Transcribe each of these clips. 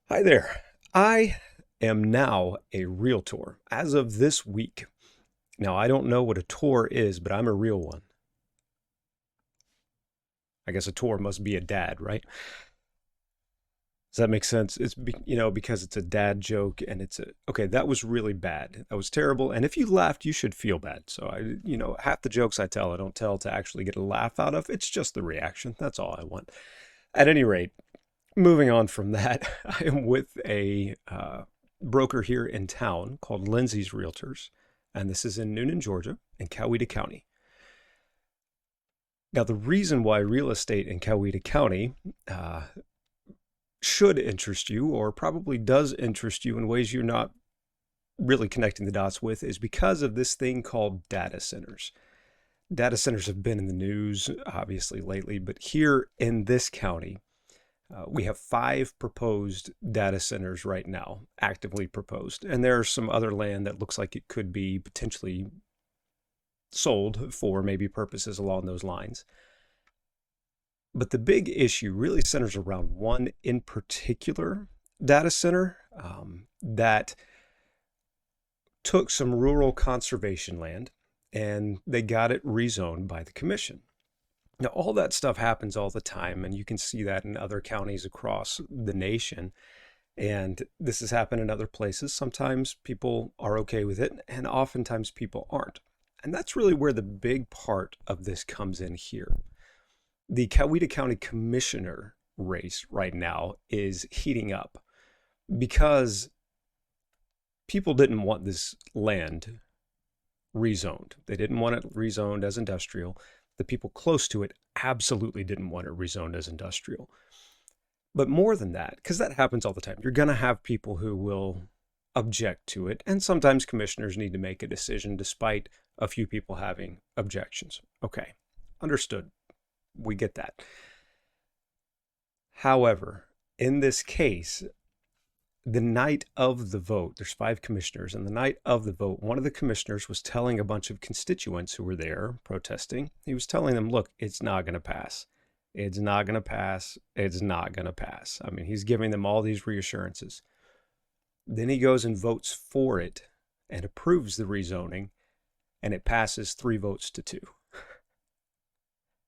Hi there. I am now a realtor as of this week. Now, I don't know what a tour is, but I'm a real one. I guess a tour must be a dad, right? Does that make sense? Because it's a dad joke and okay, that was really bad. That was terrible. And if you laughed, you should feel bad. So half the jokes I tell, I don't tell to actually get a laugh out of. It's just the reaction. That's all I want. At any rate, moving on from that, I am with a broker here in town called Lindsay's Realtors, and this is in Noonan, Georgia, in Coweta County. Now, the reason why real estate in Coweta County should interest you, or probably does interest you in ways you're not really connecting the dots with, is because of this thing called data centers. Data centers have been in the news, obviously, lately, but here in this county, we have 5 proposed data centers right now, actively proposed. And there's some other land that looks like it could be potentially sold for maybe purposes along those lines. But the big issue really centers around one in particular data center that took some rural conservation land and they got it rezoned by the commission. Now, all that stuff happens all the time, and you can see that in other counties across the nation. And this has happened in other places. Sometimes people are okay with it, and oftentimes people aren't. And that's really where the big part of this comes in here. The Coweta County Commissioner race right now is heating up because people didn't want this land rezoned. They didn't want it rezoned as industrial. The people close to it absolutely didn't want it rezoned as industrial. But more than that, because that happens all the time, you're going to have people who will object to it. And sometimes commissioners need to make a decision despite a few people having objections. Okay, understood. We get that. However, in this case, the night of the vote, there's 5 commissioners, and the night of the vote, one of the commissioners was telling a bunch of constituents who were there protesting, he was telling them, look, it's not going to pass. It's not going to pass. It's not going to pass. I mean, he's giving them all these reassurances. Then he goes and votes for it and approves the rezoning, and it passes 3 votes to 2.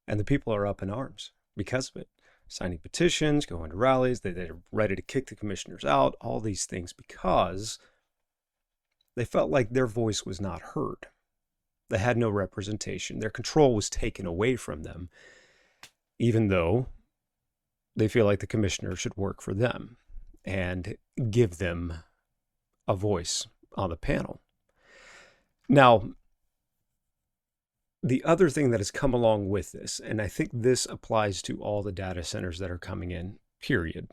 And the people are up in arms because of it. Signing petitions, going to rallies, they're ready to kick the commissioners out, all these things because they felt like their voice was not heard. They had no representation. Their control was taken away from them, even though they feel like the commissioner should work for them and give them a voice on the panel. Now, the other thing that has come along with this, and I think this applies to all the data centers that are coming in, period,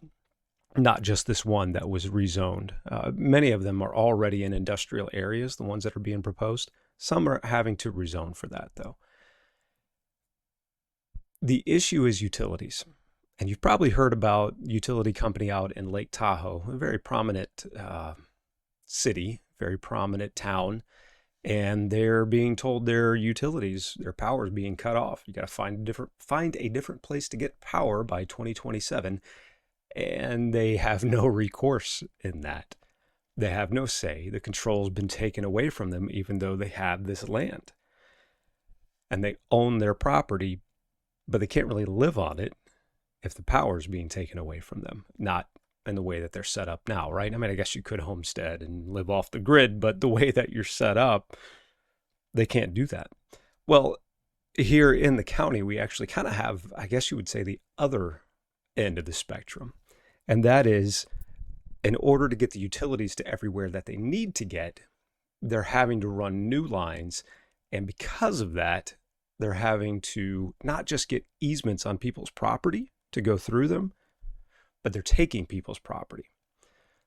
not just this one that was rezoned. Many of them are already in industrial areas, the ones that are being proposed. Some are having to rezone for that, though. The issue is utilities. And you've probably heard about utility company out in Lake Tahoe, a very prominent city, very prominent town. And they're being told their utilities, their power is being cut off. You got to find a different place to get power by 2027, and they have no recourse in that. They have no say. The control's been taken away from them, even though they have this land, and they own their property, but they can't really live on it if the power is being taken away from them. Not in the way that they're set up now, right? I mean, I guess you could homestead and live off the grid, but the way that you're set up, they can't do that. Well, here in the county, we actually kind of have, I guess you would say, the other end of the spectrum. And that is, in order to get the utilities to everywhere that they need to get, they're having to run new lines. And because of that, they're having to not just get easements on people's property to go through them, but they're taking people's property.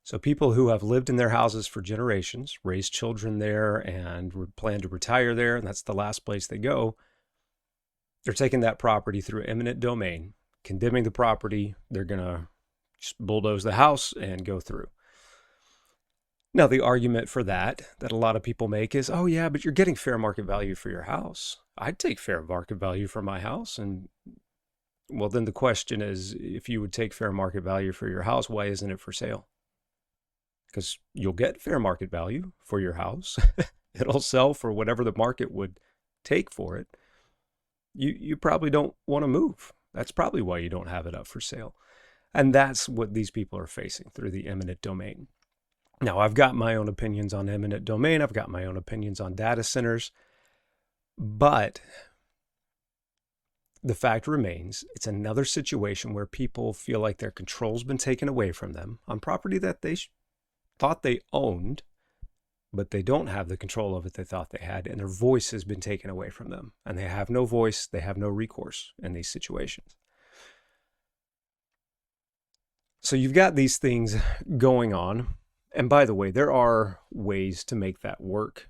So people who have lived in their houses for generations, raised children there, and plan to retire there, and that's the last place they go, they're taking that property through eminent domain, condemning the property. They're going to just bulldoze the house and go through. Now, the argument for that a lot of people make is, oh yeah, but you're getting fair market value for your house. I'd take fair market value for my house, and Well, then the question is, if you would take fair market value for your house, why isn't it for sale? Because you'll get fair market value for your house. It'll sell for whatever the market would take for it. You probably don't want to move. That's probably why you don't have it up for sale. And that's what these people are facing through the eminent domain. Now, I've got my own opinions on eminent domain. I've got my own opinions on data centers. But the fact remains, it's another situation where people feel like their control's been taken away from them on property that they thought they owned, but they don't have the control of it they thought they had, and their voice has been taken away from them. And they have no voice, they have no recourse in these situations. So you've got these things going on. And by the way, there are ways to make that work.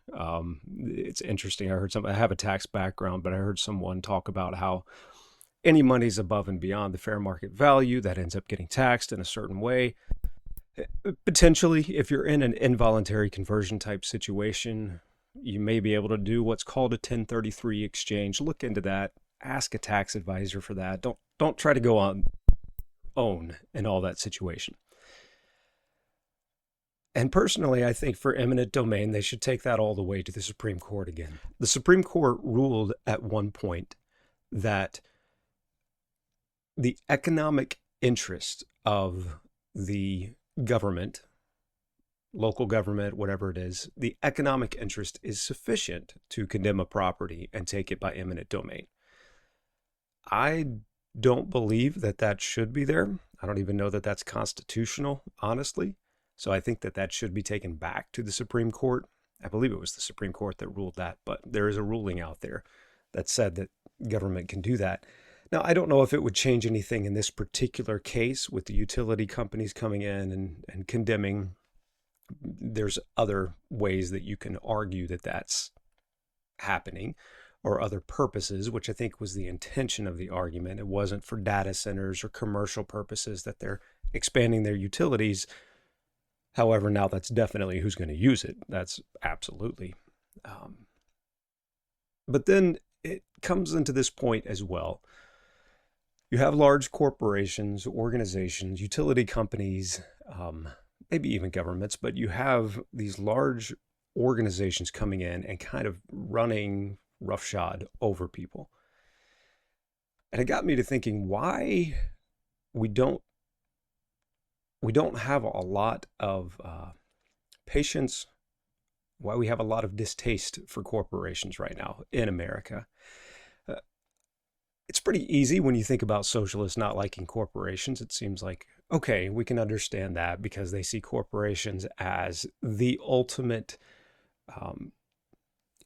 It's interesting. I have a tax background, but I heard someone talk about how any money's above and beyond the fair market value that ends up getting taxed in a certain way. Potentially, if you're in an involuntary conversion type situation, you may be able to do what's called a 1033 exchange. Look into that. Ask a tax advisor for that. Don't try to go on own in all that situation. And personally, I think for eminent domain, they should take that all the way to the Supreme Court again. The Supreme Court ruled at one point that the economic interest of the government, local government, whatever it is, the economic interest is sufficient to condemn a property and take it by eminent domain. I don't believe that that should be there. I don't even know that that's constitutional, honestly. So I think that that should be taken back to the Supreme Court. I believe it was the Supreme Court that ruled that, but there is a ruling out there that said that government can do that. Now, I don't know if it would change anything in this particular case with the utility companies coming in and condemning. There's other ways that you can argue that that's happening, or other purposes, which I think was the intention of the argument. It wasn't for data centers or commercial purposes that they're expanding their utilities. However, now that's definitely who's going to use it. That's absolutely. But then it comes into this point as well. You have large corporations, organizations, utility companies, maybe even governments, but you have these large organizations coming in and kind of running roughshod over people. And it got me to thinking why we don't have a lot of patience, why we have a lot of distaste for corporations right now in America. It's pretty easy when you think about socialists not liking corporations. It seems like, okay, we can understand that because they see corporations as the ultimate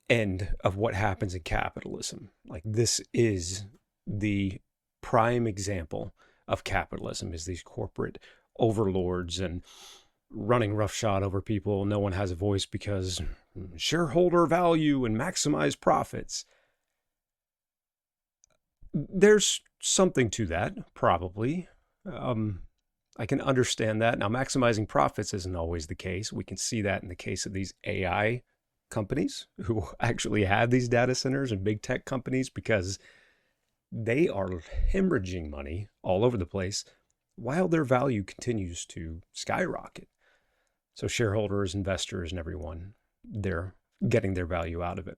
end of what happens in capitalism. Like, this is the prime example of capitalism, is these corporate overlords and running roughshod over people. No one has a voice because shareholder value and maximize profits. There's something to that, probably. I can understand that. Now, maximizing profits isn't always the case. We can see that in the case of these AI companies who actually have these data centers, and big tech companies, because they are hemorrhaging money all over the place while their value continues to skyrocket. So shareholders, investors, and everyone, they're getting their value out of it.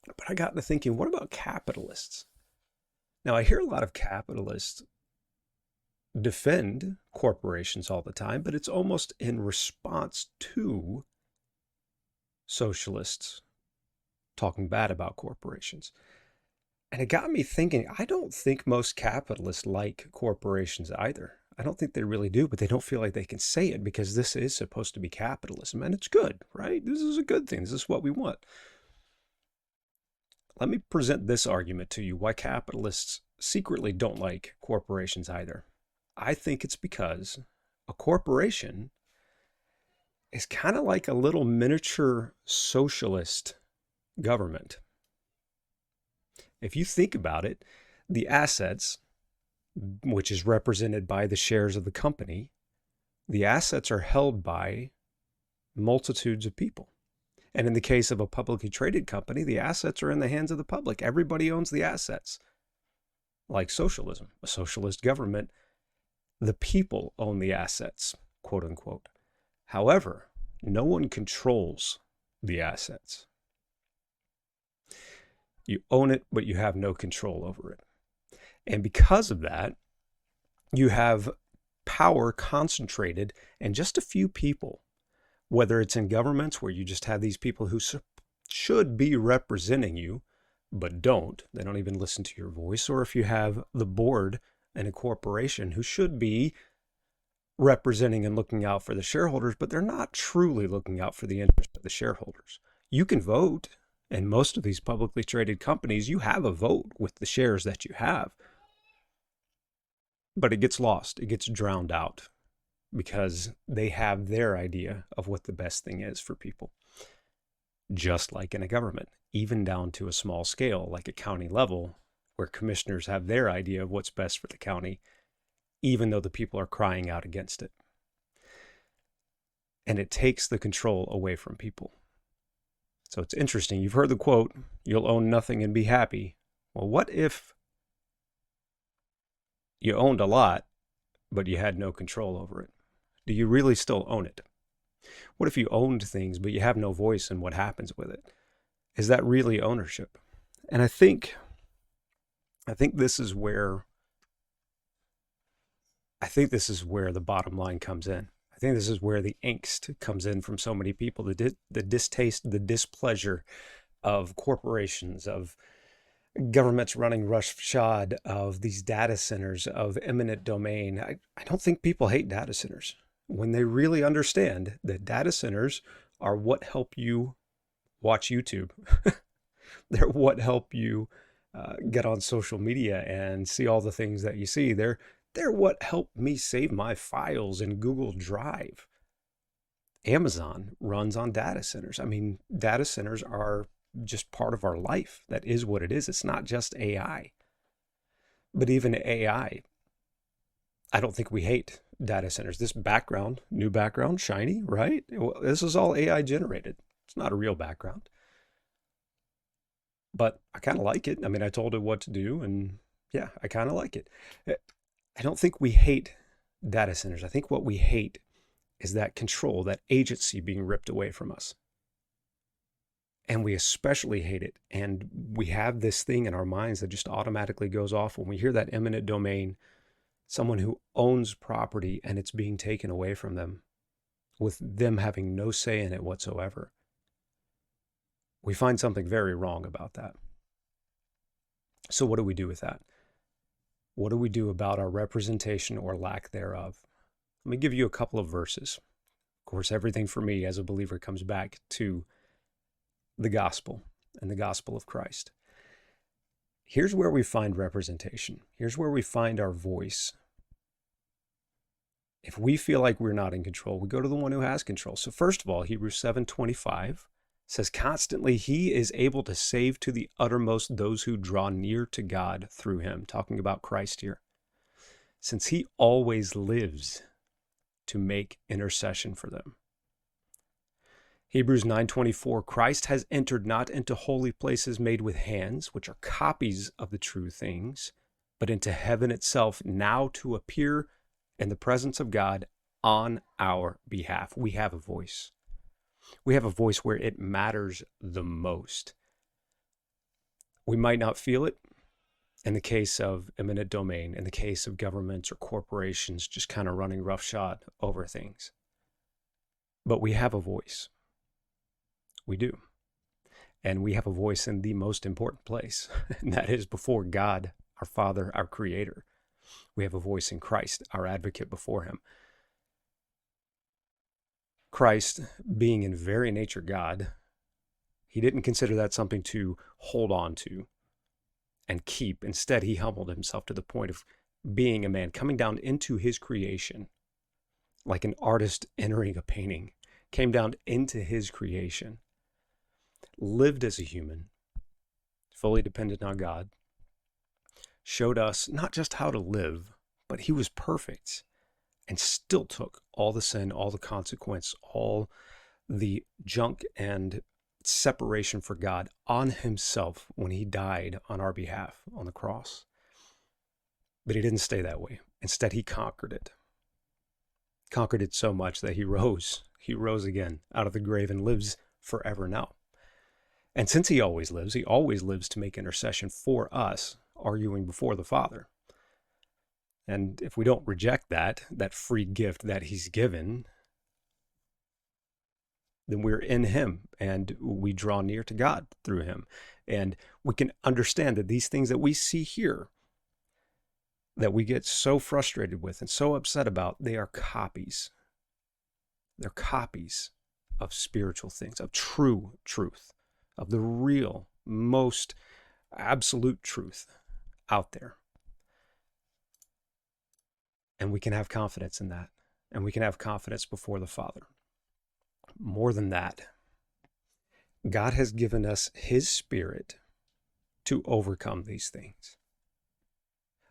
But I got to thinking, what about capitalists? Now, I hear a lot of capitalists defend corporations all the time, but it's almost in response to socialists talking bad about corporations. And it got me thinking, I don't think most capitalists like corporations either. I don't think they really do, but they don't feel like they can say it because this is supposed to be capitalism, and it's good, right? This is a good thing. This is what we want. Let me present this argument to you why capitalists secretly don't like corporations either. I think it's because a corporation is kind of like a little miniature socialist government. If you think about it, the assets, which is represented by the shares of the company, the assets are held by multitudes of people. And in the case of a publicly traded company, the assets are in the hands of the public. Everybody owns the assets. like socialism, a socialist government. The people own the assets, quote unquote. However, no one controls the assets. You own it, but you have no control over it. And because of that, you have power concentrated in just a few people, whether it's in governments where you just have these people who should be representing you, but don't. They don't even listen to your voice. Or if you have the board in a corporation who should be representing and looking out for the shareholders, but they're not truly looking out for the interest of the shareholders. You can vote. In most of these publicly traded companies, you have a vote with the shares that you have. But it gets lost. It gets drowned out because they have their idea of what the best thing is for people. Just like in a government, even down to a small scale, like a county level, where commissioners have their idea of what's best for the county, even though the people are crying out against it. And it takes the control away from people. So it's interesting. You've heard the quote, "You'll own nothing and be happy." Well, what if you owned a lot, but you had no control over it? Do you really still own it? What if you owned things, but you have no voice in what happens with it? Is that really ownership? And I think this is where the bottom line comes in. I think this is where the angst comes in from so many people, the distaste, the displeasure of corporations, of governments running roughshod, of these data centers, of eminent domain. I don't think people hate data centers when they really understand that data centers are what help you watch YouTube. They're what help you get on social media and see all the things that you see. They're what helped me save my files in Google Drive. Amazon runs on data centers. I mean, data centers are just part of our life. That is what it is. It's not just AI. But even AI, I don't think we hate data centers. This background, new background, shiny, right? Well, this is all AI generated. It's not a real background. But I kind of like it. I mean, I told it what to do, and yeah, I kind of like it. I don't think we hate data centers. I think what we hate is that control, that agency being ripped away from us. And we especially hate it. And we have this thing in our minds that just automatically goes off when we hear that eminent domain, someone who owns property and it's being taken away from them, with them having no say in it whatsoever. We find something very wrong about that. So what do we do with that? What do we do about our representation or lack thereof? Let me give you a couple of verses. Of course, everything for me as a believer comes back to the gospel and the gospel of Christ. Here's where we find representation. Here's where we find our voice. If we feel like we're not in control, we go to the one who has control. So first of all, Hebrews 7:25 says, "Constantly he is able to save to the uttermost those who draw near to God through him," talking about Christ here, "since he always lives to make intercession for them." Hebrews 9:24, "Christ has entered not into holy places made with hands, which are copies of the true things, but into heaven itself, now to appear in the presence of God on our behalf." We have a voice. We have a voice where it matters the most. We might not feel it in the case of eminent domain, in the case of governments or corporations just kind of running roughshod over things. But we have a voice. We do. And we have a voice in the most important place, and that is before God, our Father, our Creator. We have a voice in Christ, our advocate before him. Christ, being in very nature God, he didn't consider that something to hold on to and keep. Instead, he humbled himself to the point of being a man, coming down into his creation, like an artist entering a painting, came down into his creation, lived as a human, fully dependent on God, showed us not just how to live, but he was perfect and still took all the sin, all the consequence, all the junk and separation for God on himself when he died on our behalf on the cross. But he didn't stay that way. Instead, he conquered it. Conquered it so much that he rose. He rose again out of the grave and lives forever now. And since he always lives to make intercession for us, arguing before the Father. And if we don't reject that free gift that he's given, then we're in him and we draw near to God through him. And we can understand that these things that we see here, that we get so frustrated with and so upset about, they are copies. They're copies of spiritual things, of true truth, of the real, most absolute truth out there. And we can have confidence in that. And we can have confidence before the Father. More than that, God has given us his Spirit to overcome these things.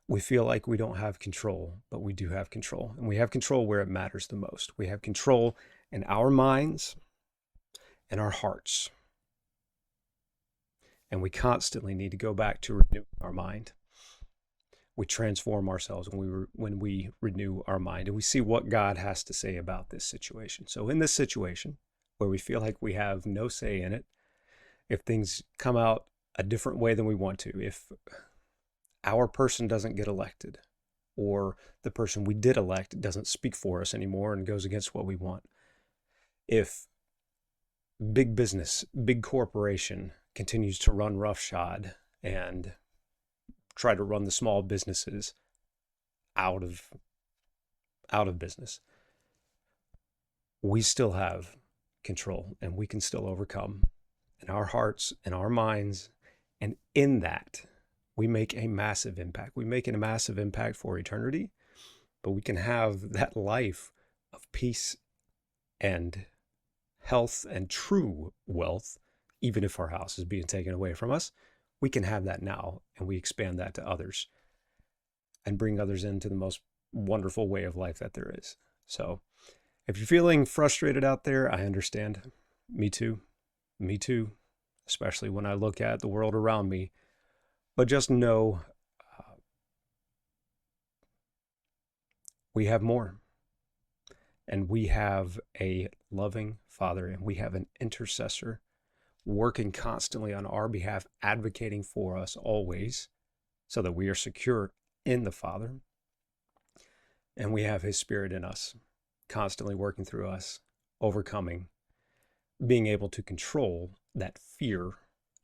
We feel like we don't have control, but we do have control. And we have control where it matters the most. We have control in our minds and our hearts. And we constantly need to go back to renew our mind. We transform ourselves when we renew our mind and we see what God has to say about this situation. So in this situation where we feel like we have no say in it, if things come out a different way than we want to, if our person doesn't get elected, or the person we did elect doesn't speak for us anymore and goes against what we want, if big business, big corporation continues to run roughshod and try to run the small businesses out of business, we still have control and we can still overcome in our hearts and our minds. And in that, we make a massive impact. We make a massive impact for eternity, but we can have that life of peace and health and true wealth, even if our house is being taken away from us. We can have that now, and we expand that to others and bring others into the most wonderful way of life that there is. So if you're feeling frustrated out there, I understand. Me too, especially when I look at the world around me. But just know we have more. And we have a loving Father, and we have an intercessor working constantly on our behalf, advocating for us always, so that we are secure in the Father. And we have his Spirit in us, constantly working through us, overcoming, being able to control that fear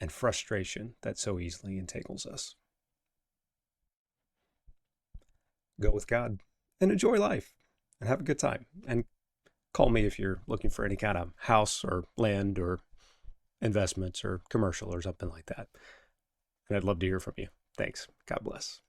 and frustration that so easily entangles us. Go with God and enjoy life and have a good time. And call me if you're looking for any kind of house or land or investments or commercial or something like that. And I'd love to hear from you. Thanks. God bless.